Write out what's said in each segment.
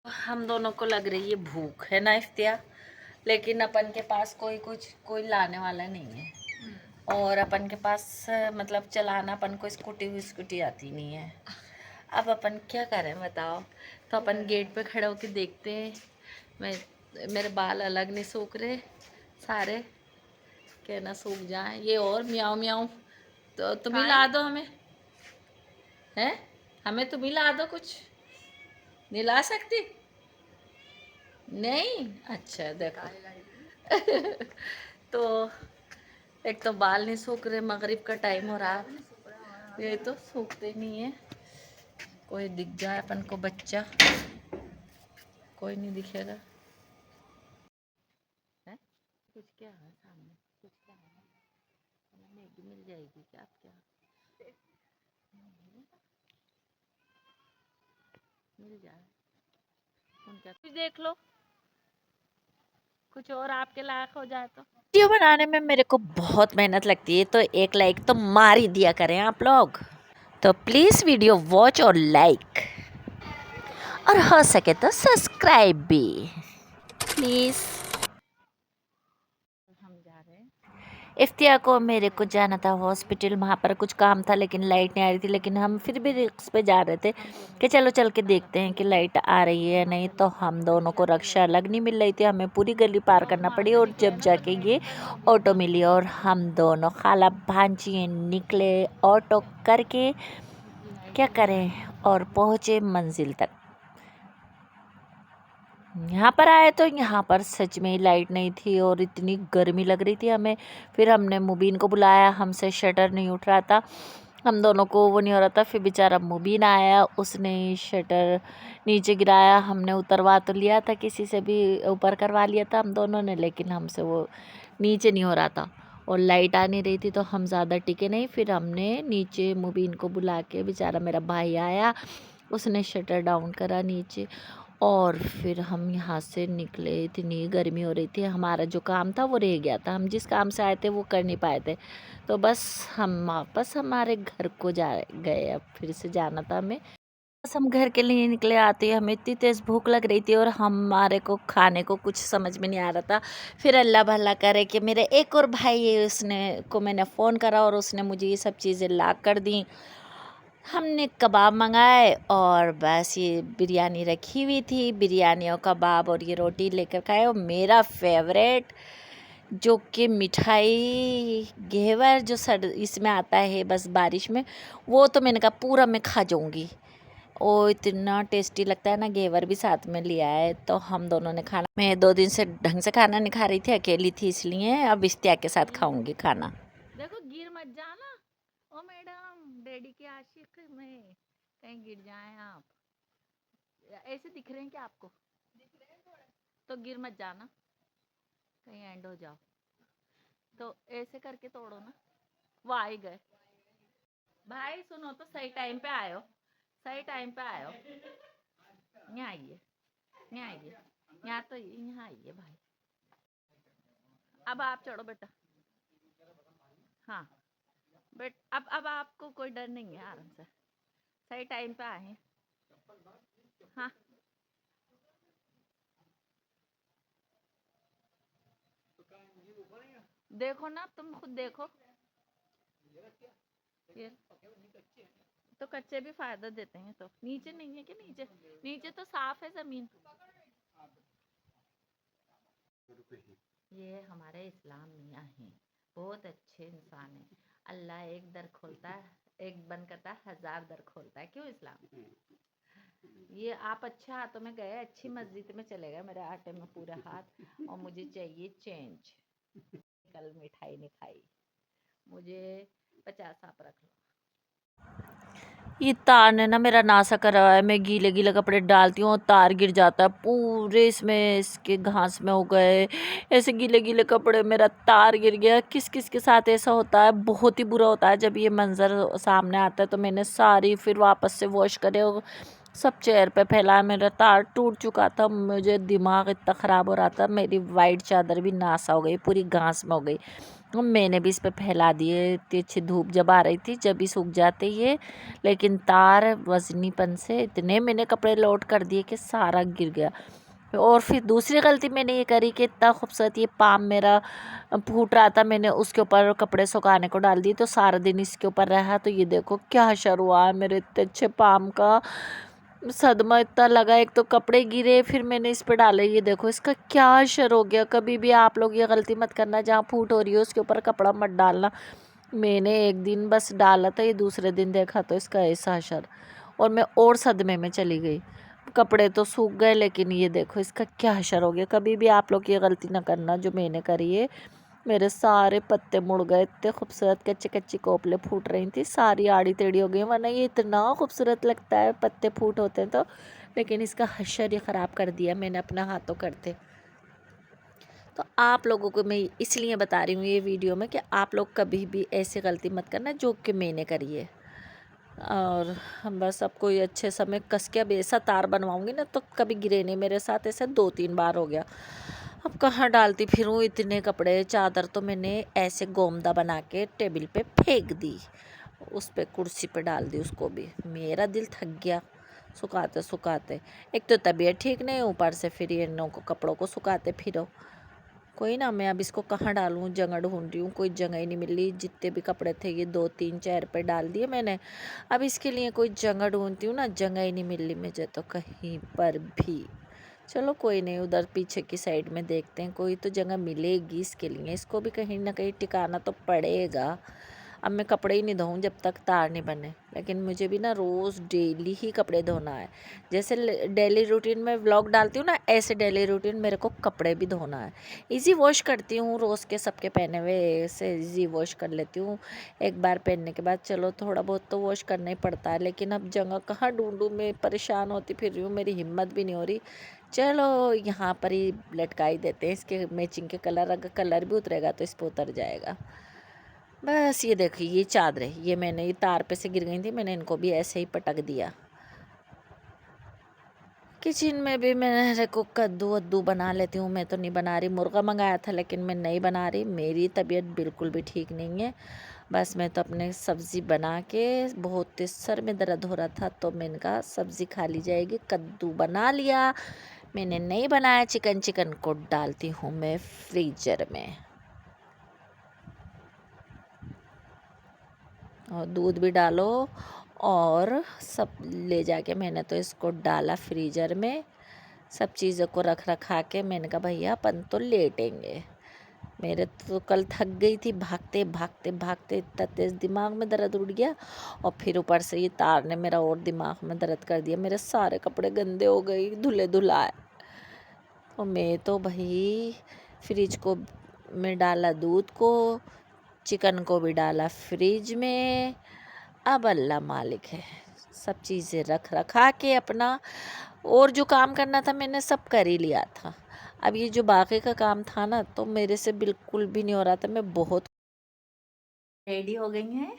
हम दोनों को लग रही है भूख, है ना इफ्तिया? लेकिन अपन के पास कोई लाने वाला नहीं है। और अपन के पास मतलब चलाना अपन को स्कूटी आती नहीं है। अब अपन क्या करें बताओ? तो अपन गेट पे खड़े होके देखते हैं। मैं मेरे बाल अलग नहीं सूख रहे सारे, के ना सूख जाए ये। और म्याऊं म्याऊं तो तुम ही ला दो हमें, हैं? हमें तुम ही ला दो कुछ। नहीं ला सकती? नहीं, अच्छा देखो। तो एक तो बाल नहीं सूख रहे, मगरिब का टाइम हो रहा है, ये तो सूखते नहीं है। कोई दिख जाए अपन को बच्चा, कोई नहीं दिखेगा है? कुछ क्या है सामने? कुछ क्या है? मैगी मिल जाएगी क्या? आप क्या मिल जाए उनका, कुछ देख लो, कुछ और आपके लायक हो जाए तो। वीडियो बनाने में मेरे को बहुत मेहनत लगती है, तो एक लाइक तो मार ही दिया करें आप लोग। तो प्लीज़ वीडियो वॉच और लाइक, और हो सके तो सब्सक्राइब भी प्लीज़। हम जा रहे हैं, इफ्तिया को मेरे को जाना था हॉस्पिटल, वहाँ पर कुछ काम था लेकिन लाइट नहीं आ रही थी। लेकिन हम फिर भी रिक्स पे जा रहे थे कि चलो चल के देखते हैं कि लाइट आ रही है या नहीं। तो हम दोनों को रक्षा अलग नहीं मिल रही थी, हमें पूरी गली पार करना पड़ी और जब जाके ये ऑटो मिली और हम दोनों खाला भांजी निकले ऑटो करके, क्या करें, और पहुँचे मंजिल तक। यहाँ पर आए तो यहाँ पर सच में लाइट नहीं थी और इतनी गर्मी लग रही थी हमें। फिर हमने मुबीन को बुलाया, हमसे शटर नहीं उठ रहा था, हम दोनों को वो नहीं हो रहा था। फिर बेचारा मुबीन आया, उसने शटर नीचे गिराया। हमने उतरवा तो लिया था, किसी से भी ऊपर करवा लिया था हम दोनों ने, लेकिन हमसे वो नीचे नहीं हो रहा था और लाइट आ नहीं रही थी, तो हम ज़्यादा टिके नहीं। फिर हमने नीचे मुबीन को बुला के, बेचारा मेरा भाई आया, उसने शटर डाउन करा नीचे और फिर हम यहाँ से निकले। इतनी गर्मी हो रही थी, हमारा जो काम था वो रह गया था, हम जिस काम से आए थे वो कर नहीं पाए थे। तो बस हम वापस हमारे घर को जा गए, अब फिर से जाना था हमें। बस हम घर के लिए निकले आते, हमें इतनी तेज़ भूख लग रही थी और हमारे को खाने को कुछ समझ में नहीं आ रहा था। फिर अल्लाह भला करे कि मेरे एक और भाई है, उसने को मैंने फ़ोन करा और उसने मुझे ये सब चीज़ें ला कर दी। हमने कबाब मंगाए और बस ये बिरयानी रखी हुई थी, बिरयानी और कबाब और ये रोटी लेकर खाए। और मेरा फेवरेट जो कि मिठाई घेवर, जो सर इसमें आता है बस बारिश में, वो तो मैंने कहा पूरा मैं खा जाऊंगी। ओ इतना टेस्टी लगता है ना, घेवर भी साथ में लिया है। तो हम दोनों ने खाना, मैं 2 दिन से ढंग से खाना नहीं खा रही थी, अकेली थी, इसलिए अब इश्तिया के साथ खाऊंगी खाना। देखो गिर मत जाना ओ मैडम, डैडी के आशिक में कहीं गिर जाएं आप। ऐसे दिख रहे हैं क्या आपको? तो गिर मत जाना, कहीं एंड हो जाओ। तो ऐसे करके तोड़ो ना। वो आ ही गए। भाई सुनो तो, सही टाइम पे आयो, सही टाइम पे आयो। यहाँ आइए, यहाँ आइए, यहाँ तो यहाँ आइए भाई। अब आप चढ़ो बेटा। हाँ बेट, अब आपको कोई डर नहीं है, आराम से, सही टाइम पे आए हैं। हाँ देखो ना, तुम खुद देखो ये, तो कच्चे भी फायदा देते हैं। तो नीचे नहीं है कि नीचे, नीचे तो साफ है जमीन। ये हमारे इस्लाम मियाँ हैं, बहुत अच्छे इंसान हैं। अल्लाह एक दर खोलता है, एक बंद करता है, 1000 दर खोलता है। क्यों इस्लाम? ये आप अच्छे हाथों में गए, अच्छी मस्जिद में चले गए, मेरे आटे में पूरे हाथ, और मुझे चाहिए चेंज। कल मिठाई नहीं खाई, मुझे 50 आप रख लो। ये तार ने ना मेरा नासा करा हुआ है, मैं गीले गीले कपड़े डालती हूँ और तार गिर जाता है पूरे इसमें, इसके घास में हो गए ऐसे गीले गीले कपड़े, मेरा तार गिर गया। किस किस के साथ ऐसा होता है, बहुत ही बुरा होता है जब ये मंजर सामने आता है। तो मैंने सारी फिर वापस से वॉश करे और सब चेयर पे फैलाया, मेरा तार टूट चुका था। मुझे दिमाग इतना ख़राब हो रहा था, मेरी वाइट चादर भी नासा हो गई, पूरी घास में हो गई। मैंने भी इस पे फैला दिए, इतनी अच्छी धूप जब आ रही थी जब ही सूख जाते ये, लेकिन तार वजनीपन से इतने मैंने कपड़े लोड कर दिए कि सारा गिर गया। और फिर दूसरी गलती मैंने ये करी कि इतना खूबसूरत ये पाम मेरा फूट रहा था, मैंने उसके ऊपर कपड़े सुखाने को डाल दिए तो सारा दिन इसके ऊपर रहा। तो ये देखो क्या हशर हुआ है मेरे इतने अच्छे पाम का, सदमा इतना लगा। एक तो कपड़े गिरे, फिर मैंने इस पे डाले, ये देखो इसका क्या असर हो गया। कभी भी आप लोग ये गलती मत करना, जहाँ फूट हो रही है उसके ऊपर कपड़ा मत डालना। मैंने एक दिन बस डाला था, ये दूसरे दिन देखा तो इसका ऐसा असर, और मैं और सदमे में चली गई। कपड़े तो सूख गए, लेकिन ये देखो इसका क्या असर हो गया। कभी भी आप लोग ये गलती ना करना जो मैंने करी है। मेरे सारे पत्ते मुड़ गए, इतने खूबसूरत कच्ची कच्ची कोपले फूट रही थी, सारी आड़ी टेढ़ी हो गई। वरना ये इतना खूबसूरत लगता है पत्ते फूट होते हैं तो, लेकिन इसका हशर ही ख़राब कर दिया मैंने अपना हाथों करते। तो आप लोगों को मैं इसलिए बता रही हूँ ये वीडियो में कि आप लोग कभी भी ऐसी गलती मत करना जो कि मैंने करी है। और हम बस अब कोई अच्छे समय कस के अब ऐसा तार बनवाऊंगी ना तो कभी गिरे नहीं। मेरे साथ ऐसे 2-3 बार हो गया। अब कहाँ डालती फिरूँ इतने कपड़े। चादर तो मैंने ऐसे गोमदा बना के टेबल पे फेंक दी, उस पे कुर्सी पे डाल दी उसको भी। मेरा दिल थक गया सुखाते सुखाते। एक तो तबीयत ठीक नहीं, ऊपर से फिर ये इन को कपड़ों को सुखाते फिरो। कोई ना, मैं अब इसको कहाँ डालूँ, जगह ढूंढ रही हूँ, कोई जगह ही नहीं मिल रही। जितने भी कपड़े थे ये 2-3 चेयर पे डाल दिए मैंने। अब इसके लिए कोई जगह ढूंढती हूँ ना, जगह ही नहीं मिल रही मुझे तो कहीं पर भी। चलो कोई नहीं, उधर पीछे की साइड में देखते हैं, कोई तो जगह मिलेगी इसके लिए। इसको भी कहीं ना कहीं टिकाना तो पड़ेगा। अब मैं कपड़े ही नहीं धोऊँ जब तक तार नहीं बने। लेकिन मुझे भी ना रोज़ डेली ही कपड़े धोना है। जैसे डेली रूटीन में व्लॉग डालती हूँ ना, ऐसे डेली रूटीन मेरे को कपड़े भी धोना है। इजी वॉश करती हूँ रोज़ के सबके पहने हुए, ऐसे इजी वॉश कर लेती हूँ। एक बार पहनने के बाद चलो थोड़ा बहुत तो वॉश करना ही पड़ता है। लेकिन अब जगह कहाँ ढूंढूँ, मैं परेशान होती फिर रही हूँ, मेरी हिम्मत भी नहीं हो रही। चलो यहाँ पर ही लटका ही देते हैं इसके मैचिंग के कलर। अगर कलर भी उतरेगा तो इस पर उतर जाएगा। बस ये देखिए ये चादरें, ये मैंने ये तार पे से गिर गई थी, मैंने इनको भी ऐसे ही पटक दिया। किचन में भी मैंने को कद्दू वद्दू बना लेती हूँ। मैं तो नहीं बना रही, मुर्गा मंगाया था लेकिन मैं नहीं बना रही। मेरी तबीयत बिल्कुल भी ठीक नहीं है। बस मैं तो अपने सब्ज़ी बना के, बहुत तेज सर में दर्द हो रहा था तो मैंने कहा सब्ज़ी खा ली जाएगी। कद्दू बना लिया। मैंने नहीं बनाया चिकन, चिकन को डालती हूँ मैं फ्रीजर में। और दूध भी डालो, और सब ले जाके मैंने तो इसको डाला फ्रीजर में। सब चीज़ों को रख रखा के मैंने कहा भैया अपन तो लेटेंगे। मेरे तो कल थक गई थी भागते भागते भागते, इतना तेज़ दिमाग में दर्द उठ गया। और फिर ऊपर से ये तार ने मेरा और दिमाग में दर्द कर दिया। मेरे सारे कपड़े गंदे हो गए, धुले धुलाए। और मैं तो भाई फ्रिज को में डाला दूध को, चिकन को भी डाला फ्रिज में। अब अल्लाह मालिक है, सब चीज़ें रख रखा के अपना, और जो काम करना था मैंने सब कर ही लिया था। अब ये जो बाकी का काम था ना तो मेरे से बिल्कुल भी नहीं हो रहा था। मैं बहुत रेडी हो गई हैं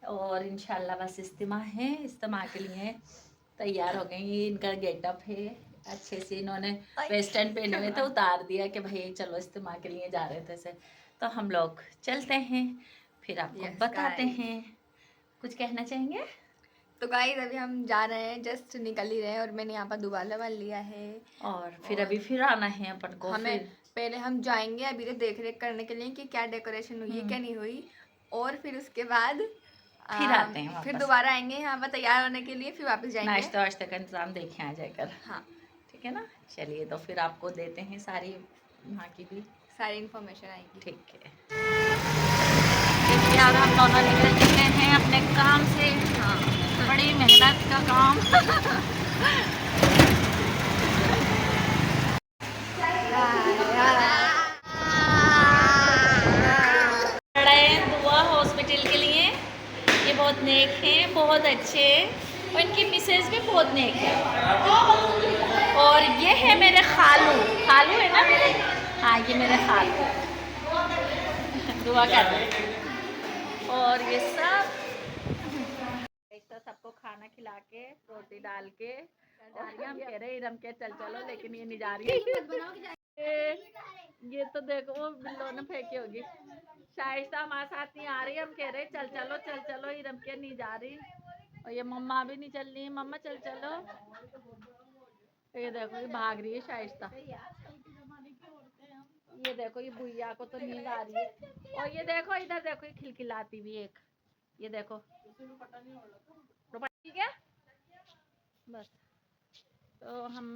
और इंशाल्लाह बस इज्तिमा है, इज्तिमा के लिए तैयार हो गई। ये इनका गेटअप है, अच्छे से इन्होंने वेस्टर्न पहने हुए थे, उतार दिया कि भाई चलो इज्तिमा के लिए जा रहे थे से। तो हम लोग चलते हैं, फिर आपको बताते हैं। कुछ कहना चाहेंगे? तो गाइस अभी हम जा रहे हैं, जस्ट निकल ही रहे हैं और मैंने यहाँ पर दुबाला वाल लिया है। और फिर अभी फिर आना है अपन को। हमें फिर पहले हम जाएंगे अभी तो देख रेख करने के लिए कि क्या डेकोरेशन हुई है क्या नहीं हुई, और फिर उसके बाद फिर आते हैं फिर वापस, दोबारा आएंगे यहाँ पर तैयार होने के लिए, फिर वापस जाएंगे। नाश्ता वाश्ता का इंतजाम देखें आ जाकर। हाँ ठीक है ना, चलिए तो फिर आपको देते हैं सारी वहाँ की भी सारी इन्फॉर्मेशन आएगी। ठीक है। देखिए अब हम दोनों निकल चुके हैं अपने काम से। हाँ, बड़ी मेहनत का काम। दुआ हॉस्पिटल के लिए, ये बहुत नेक हैं, बहुत अच्छे हैं, और इनकी मिसेज भी बहुत नेक है। और ये है मेरे खालू, खालू है ना मेरे, हाँ ये मेरे खालू। दुआ कर रहे। और ये सब तो सबको खाना खिला के रोटी डाल के, और हम कह रहे इरम के चल चलो, लेकिन ये नहीं जा रही है। ये तो देखो वो बिल्लो ने फेंकी होगी। शाइस्ता हमारे साथ नहीं आ रही, हम कह रहे चल चलो, इरम के नहीं जा रही, और ये मम्मा भी नहीं चल रही, मम्मा चल चलो। तो ये देखो ये भाग रही है शाइस्ता, ये देखो ये भैया को तो नींद आ रही है, और ये देखो इधर देखो ये खिलखिलाती भी एक, ये देखो तो ठीक है बस। तो हम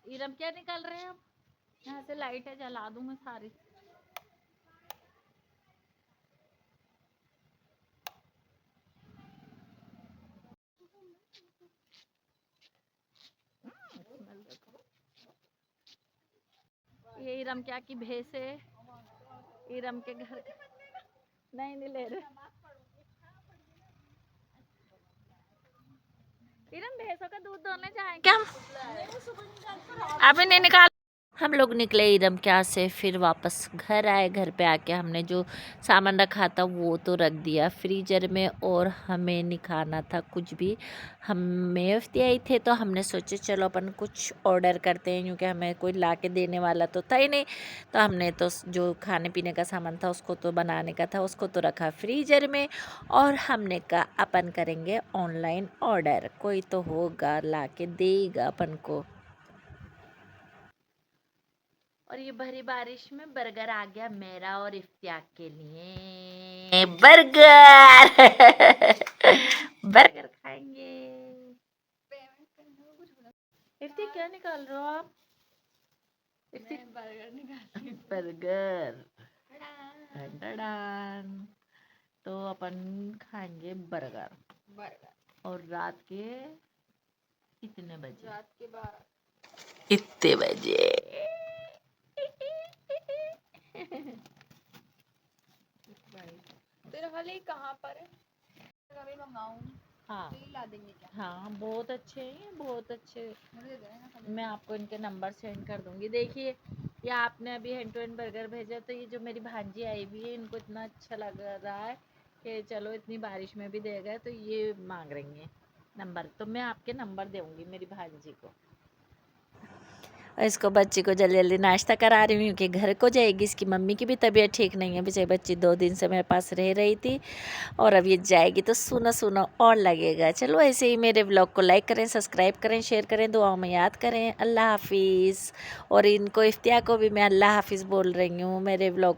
इरम क्या निकल रहे हैं, अब यहाँ से लाइट है जला दूं मैं सारी। ये इरम क्या की भैंस है, इरम के घर नहीं ले रहे इरम, भैंसों का दूध दोने जाए क्या हम, अभी नहीं निकाल। हम लोग निकले इरम क्या से, फिर वापस घर आए। घर पे आके हमने जो सामान रखा था वो तो रख दिया फ्रीजर में, और हमें नहीं खाना था कुछ भी। हमें आई थे तो हमने सोचे चलो अपन कुछ ऑर्डर करते हैं, क्योंकि हमें कोई ला के देने वाला तो था ही नहीं। तो हमने तो जो खाने पीने का सामान था उसको तो बनाने का था उसको तो रखा फ्रीजर में, और हमने कहा अपन करेंगे ऑनलाइन ऑर्डर, कोई तो होगा ला के देगा अपन को। और ये भरी बारिश में बर्गर आ गया मेरा और इफ्तियाक के लिए, बर्गर बर्गर खाएंगे। इफ्ती क्या निकाल रहे हो आप, इफ्ती बर्गर निकाल बर्गर डन। तो अपन खाएंगे बर्गर, और रात के कितने बजे, रात के 12 इतने बजे तेरा वाले कहाँ पर है, कभी मंगाऊं। हाँ तो ला देंगे क्या, हाँ बहुत अच्छे हैं, बहुत अच्छे। मुझे दे देना खाली। मैं आपको इनके नंबर सेंड कर दूंगी। देखिए ये आपने अभी हैंड टू हैंड बर्गर भेजा, तो ये जो मेरी भांजी आई हुई है इनको इतना अच्छा लग रहा है कि चलो इतनी बारिश में भी दे गए, तो ये मांग रही हैं नंबर, तो मैं आपके नंबर दूंगी मेरी भांजी को। इसको बच्ची को जल्दी जल्दी नाश्ता करा रही हूँ कि घर को जाएगी। इसकी मम्मी की भी तबीयत ठीक नहीं है, बेचारी बच्ची 2 दिन से मेरे पास रह रही थी, और अब ये जाएगी तो सूना सूना और लगेगा। चलो ऐसे ही मेरे व्लॉग को लाइक करें, सब्सक्राइब करें, शेयर करें, दुआओं में याद करें। अल्लाह हाफिज़। और इनको इफ्तिया को भी मैं अल्लाह हाफिज़ बोल रही हूँ मेरे व्लॉग